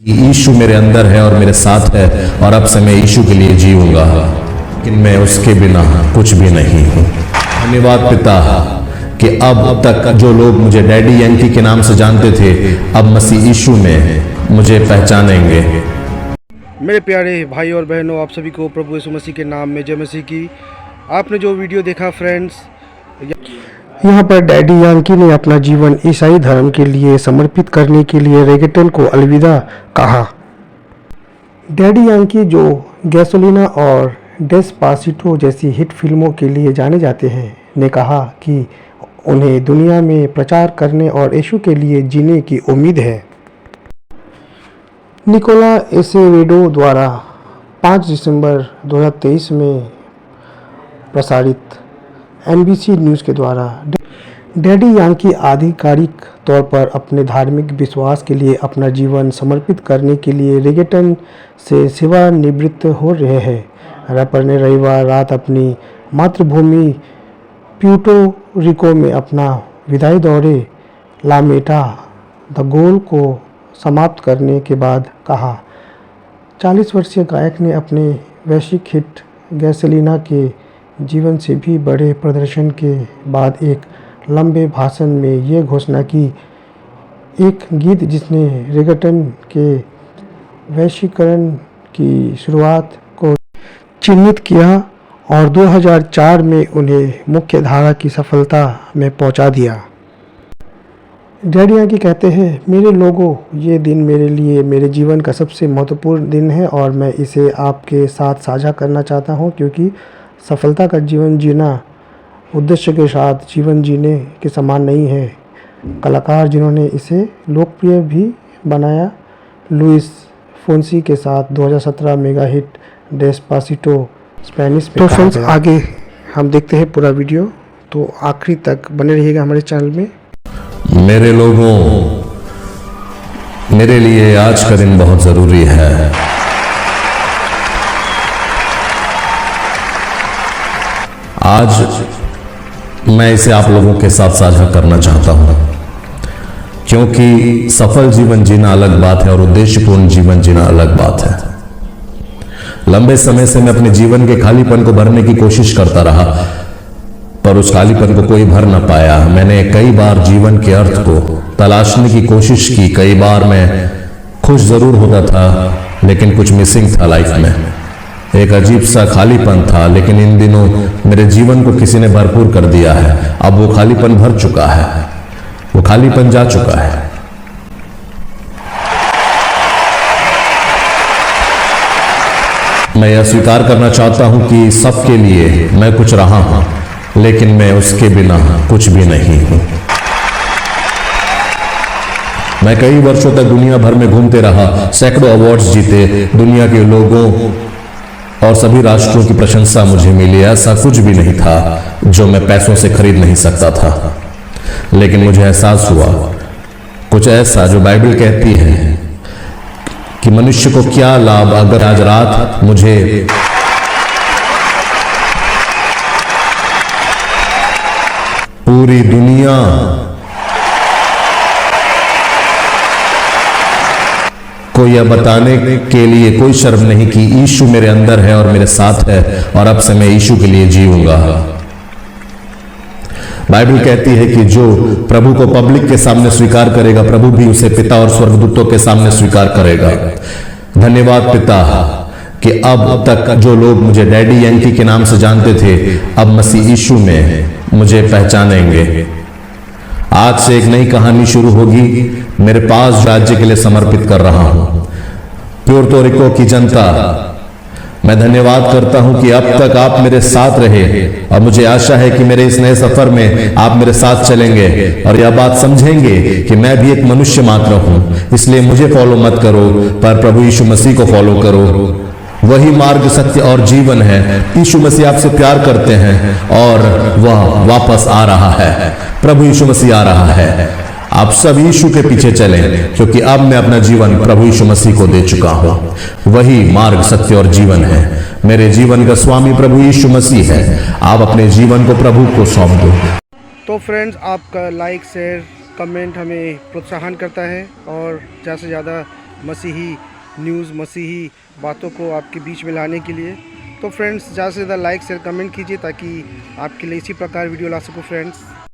यीशु मेरे अंदर है और मेरे साथ है और अब से मैं यीशु के लिए जीऊंगा, लेकिन मैं उसके बिना कुछ भी नहीं हूँ। धन्यवाद पिता कि अब तक जो लोग मुझे डैडी यंकी के नाम से जानते थे, अब मसीह यीशु में मुझे पहचानेंगे। मेरे प्यारे भाई और बहनों, आप सभी को प्रभु यीशु मसीह के नाम में जय मसीह की। आपने जो वीडियो देखा फ्रेंड्स, यहाँ पर डैडी यांकी ने अपना जीवन ईसाई धर्म के लिए समर्पित करने के लिए रेगेटन को अलविदा कहा। डैडी यांकी, जो गैसोलिना और डेस्पासिटो जैसी हिट फिल्मों के लिए जाने जाते हैं, ने कहा कि उन्हें दुनिया में प्रचार करने और यीशु के लिए जीने की उम्मीद है। निकोला एसेवेडो द्वारा 5 दिसंबर 2023 में प्रसारित NBC न्यूज़ के द्वारा डैडी यांकी आधिकारिक तौर पर अपने धार्मिक विश्वास के लिए अपना जीवन समर्पित करने के लिए रेगेटन से सेवानिवृत्त हो रहे हैं। रैपर ने रविवार रात अपनी मातृभूमि प्यूर्टो रिको में अपना विदाई दौरे ला मेटा द गोल को समाप्त करने के बाद कहा। 40 वर्षीय गायक ने अपने वैश्विक हिट गैसोलिना के जीवन से भी बड़े प्रदर्शन के बाद एक लंबे भाषण में ये घोषणा की। एक गीत जिसने रेगेटन के वैश्वीकरण की शुरुआत को चिन्हित किया और 2004 में उन्हें मुख्य धारा की सफलता में पहुंचा दिया। डैडी यांकी कहते हैं, मेरे लोगों, ये दिन मेरे लिए मेरे जीवन का सबसे महत्वपूर्ण दिन है और मैं इसे आपके साथ साझा करना चाहता हूँ, क्योंकि सफलता का जीवन जीना उद्देश्य के साथ जीवन जीने के समान नहीं है। कलाकार जिन्होंने इसे लोकप्रिय भी बनाया, लुइस फोंसी के साथ 2017 मेगा हिट डेस्पासिटो स्पेनिश में। तो फ्रेंड्स, आगे हम देखते हैं पूरा वीडियो, तो आखिरी तक बने रहिएगा हमारे चैनल में। मेरे लोगों, मेरे लिए आज का दिन बहुत जरूरी है। आज मैं इसे आप लोगों के साथ साझा करना चाहता हूं, क्योंकि सफल जीवन जीना अलग बात है और उद्देश्यपूर्ण जीवन जीना अलग बात है। लंबे समय से मैं अपने जीवन के खालीपन को भरने की कोशिश करता रहा, पर उस खालीपन को कोई भर ना पाया। मैंने कई बार जीवन के अर्थ को तलाशने की कोशिश की। कई बार मैं खुश जरूर होता था, लेकिन कुछ मिसिंग था लाइफ में। एक अजीब सा खालीपन था, लेकिन इन दिनों मेरे जीवन को किसी ने भरपूर कर दिया है। अब वो खालीपन भर चुका है, वो खालीपन जा चुका है। मैं यह स्वीकार करना चाहता हूं कि सबके लिए मैं कुछ रहा हूं, लेकिन मैं उसके बिना कुछ भी नहीं हूं। मैं कई वर्षों तक दुनिया भर में घूमते रहा, सैकड़ों अवार्ड्स जीते, दुनिया के लोगों और सभी राष्ट्रों की प्रशंसा मुझे मिली। ऐसा कुछ भी नहीं था जो मैं पैसों से खरीद नहीं सकता था, लेकिन मुझे एहसास हुआ कुछ ऐसा जो बाइबल कहती है कि मनुष्य को क्या लाभ अगर आज रात मुझे पूरी दुनिया को यह बताने के लिए कोई शर्म नहीं कि यीशु मेरे अंदर है और मेरे साथ है और अब से मैं यीशु के लिए जीऊंगा। बाइबल कहती है कि जो प्रभु को पब्लिक के सामने स्वीकार करेगा, प्रभु भी उसे पिता और स्वर्गदूतों के सामने स्वीकार करेगा। धन्यवाद पिता कि अब तक जो लोग मुझे डैडी यंकी के नाम से जानते थे, अब मसीह यीशु में मुझे पहचानेंगे। आज से एक नई कहानी शुरू होगी। मेरे पास राज्य के लिए समर्पित कर रहा हूं। प्यूर्टो रिको की जनता, मैं धन्यवाद करता हूं कि अब तक आप मेरे साथ रहे और मुझे आशा है कि मेरे इस नए सफर में आप मेरे साथ चलेंगे और यह बात समझेंगे कि मैं भी एक मनुष्य मात्र हूं। इसलिए मुझे फॉलो मत करो, पर प्रभु यीशु मसीह को फॉलो करो। वही मार्ग, सत्य और जीवन है। यीशु मसीह आपसे प्यार करते हैं और वह वापस आ रहा है। प्रभु यीशु मसीह आ रहा है। आप सब यीशु के पीछे चलें, क्योंकि अब मैं अपना जीवन प्रभु यीशु मसीह को दे चुका हूं। वही मार्ग, सत्य और जीवन है। मेरे जीवन का स्वामी प्रभु यीशु मसीह है। आप अपने जीवन को प्रभु को सौंप दो। तो फ्रेंड्स, आपका लाइक, शेयर, कमेंट हमें प्रोत्साहन करता है और ज़्यादा से ज़्यादा मसीही न्यूज़, मसीही बातों को आपके बीच में लाने के लिए। तो फ्रेंड्स, ज़्यादा से ज़्यादा लाइक शेयर कमेंट कीजिए ताकि आपके लिए इसी प्रकार वीडियो ला सकूँ फ्रेंड्स।